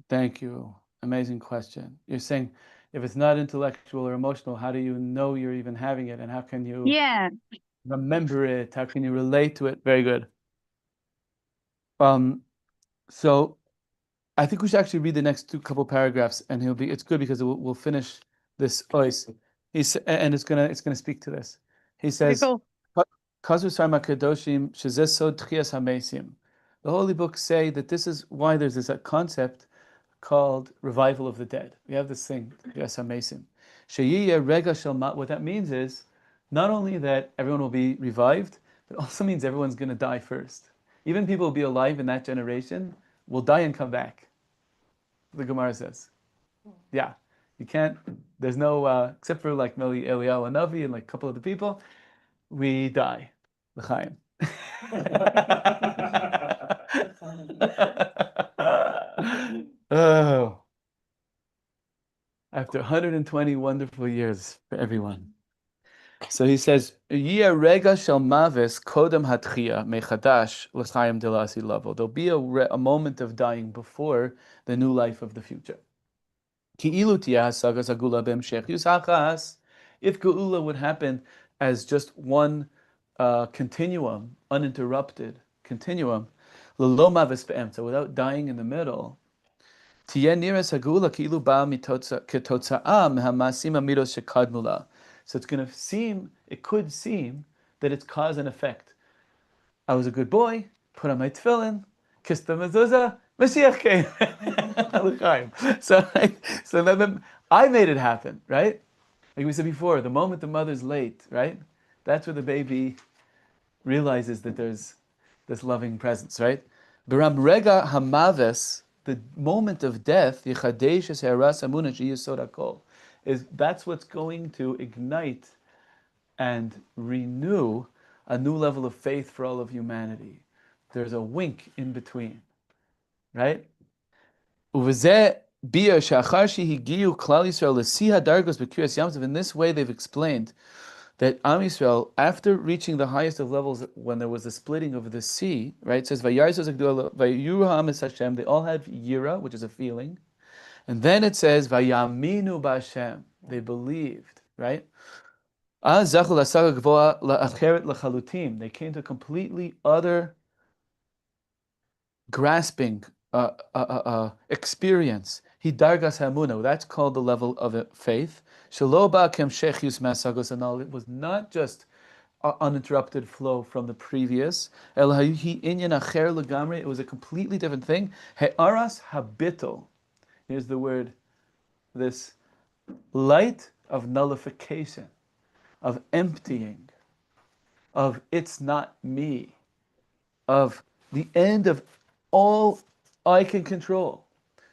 Thank you. Amazing question. You're saying if it's not intellectual or emotional, how do you know you're even having it, and how can you remember it? How can you relate to it? Very good. So I think we should actually read the next couple paragraphs, and it's good because we'll finish this ois. And it's gonna speak to this. He says, the holy books say that this is why there's this concept called revival of the dead. We have this thing, Tchias HaMesim. What that means is not only that everyone will be revived, but also means everyone's going to die first. Even people will be alive in that generation will die and come back. The Gemara says, yeah, You can't. There's no except for like Meli Eliyahu Navi and like a couple of the people. We die. L'chaim. Oh, after 120 wonderful years for everyone. So he says, "Yia rega shel mavis kodem hatchia mechadash l'chaim delasi lavo." There'll be a moment of dying before the new life of the future. Ki ilu tia hasagas agula b'emshech yusachas. If geula would happen as just one continuum, uninterrupted continuum, l'lo mavis be'emtza, without dying in the middle. Tiyeh niras hagula ki ilu ba ketotza'a mehamasim amidos shekadmula. So it's going to seem, it could seem that it's cause and effect. I was a good boy, put on my tefillin, kissed the mezuzah, Mashiach came. so then I made it happen, right? Like we said before, the moment the mother's late, right? That's where the baby realizes that there's this loving presence, right? Baram rega hamaves, the moment of death, yichadesh es heras amuna sheyesod hakol, is that's what's going to ignite and renew a new level of faith for all of humanity. There's a wink in between, right? In this way, they've explained that Am Yisrael, after reaching the highest of levels, when there was the splitting of the sea, right? It says, they all had yira, which is a feeling. And then it says, Vayaminu b'Hashem, they believed, right? They came to a completely other grasping experience. Hidargas hamuna, that's called the level of faith. It was not just uninterrupted flow from the previous. It was a completely different thing. He'aras habito. Here's the word, this light of nullification, of emptying, of it's not me, of the end of all I can control.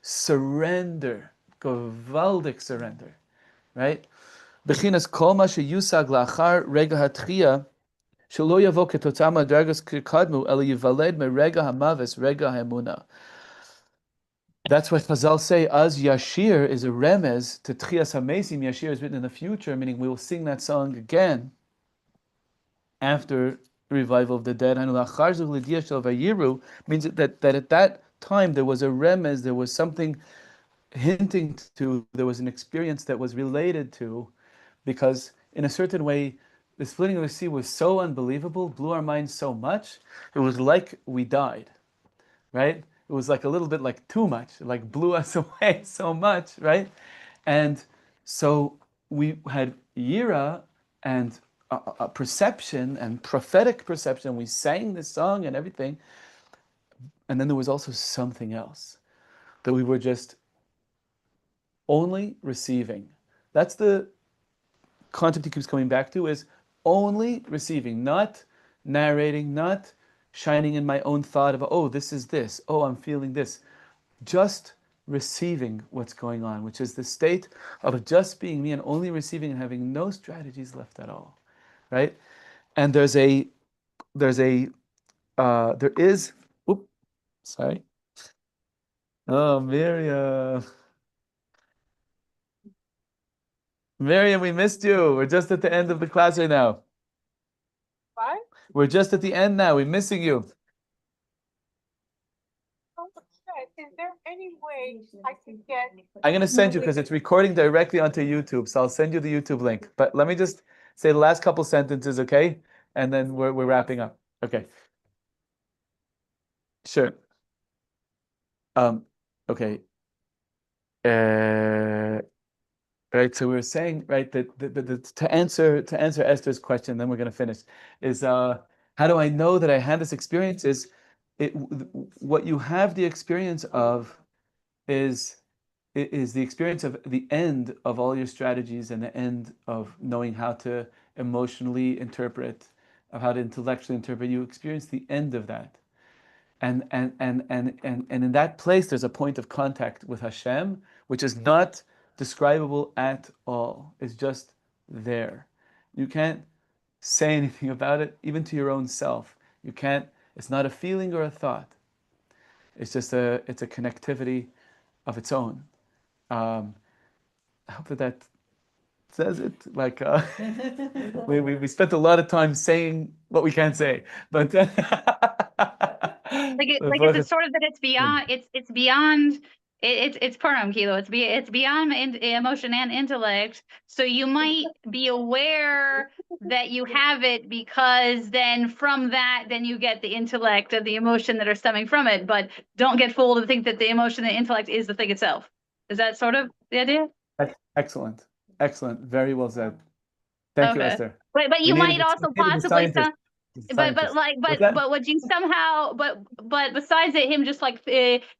Surrender, gewaldig surrender, right? Bechinas kol ma sheyusag la'achar rega hatchia shelo yavo ketotza madragas kikadmu ela yivaled merega hamaves rega haemuna. That's what Chazal say, as Yashir is a remez to Tchias HaMesim. Yashir is written in the future, meaning we will sing that song again after the revival of the dead. Means that at that time there was a remez, there was something hinting to, there was an experience that was related to, because in a certain way, the splitting of the sea was so unbelievable, blew our minds so much, it was like we died, right? It was like a little bit like too much, like blew us away so much, right? And so we had yira and a perception and prophetic perception. We sang this song and everything. And then there was also something else, that we were just only receiving. That's the concept he keeps coming back to, is only receiving, not narrating, not shining in my own thought of, oh, this is this, oh, I'm feeling this. Just receiving what's going on, which is the state of just being me and only receiving and having no strategies left at all, right? And there is, sorry. Oh, Miriam, we missed you. We're just at the end of the class right now. What? We're just at the end now. We're missing you. Oh, good. Is there any way I could get? I'm going to send you, because it's recording directly onto YouTube. So I'll send you the YouTube link. But let me just say the last couple sentences, okay? And then we're wrapping up. Okay. Sure. Okay. Right. So we were saying, right, that to answer Esther's question, then we're going to finish, is how do I know that I had this experience? Is what you have the experience of is the experience of the end of all your strategies and the end of knowing how to emotionally interpret, of how to intellectually interpret. You experience the end of that. And in that place, there's a point of contact with Hashem, which is not describable at all. It's just there. You can't say anything about it, even to your own self. You can't, it's not a feeling or a thought. It's just it's a connectivity of its own. I hope that says it. Like we spent a lot of time saying what we can't say, but like it's sort of that it's beyond it's beyond it's param kilo. It's beyond emotion and intellect. So you might be aware that you have it, because then from that, then you get the intellect and the emotion that are stemming from it. But don't get fooled and think that the emotion and intellect is the thing itself. Is that sort of the idea? That's excellent, excellent, very well said. Thank you, Esther. But you might also possibly but would you somehow but besides it, him just like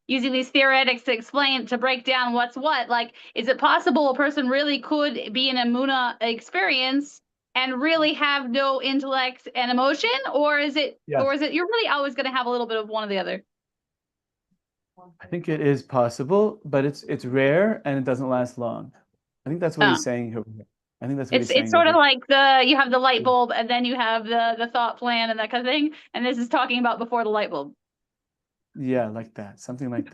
using these theoretics to explain, to break down what's what, like, is it possible a person really could be an Emunah experience and really have no intellect and emotion, or is it you're really always going to have a little bit of one or the other? I think it is possible, but it's rare and it doesn't last long. I think that's what he's saying here. I think that's what he's saying. It's sort of like you have the light bulb and then you have the thought plan and that kind of thing. And this is talking about before the light bulb. Yeah, like that. Something like that.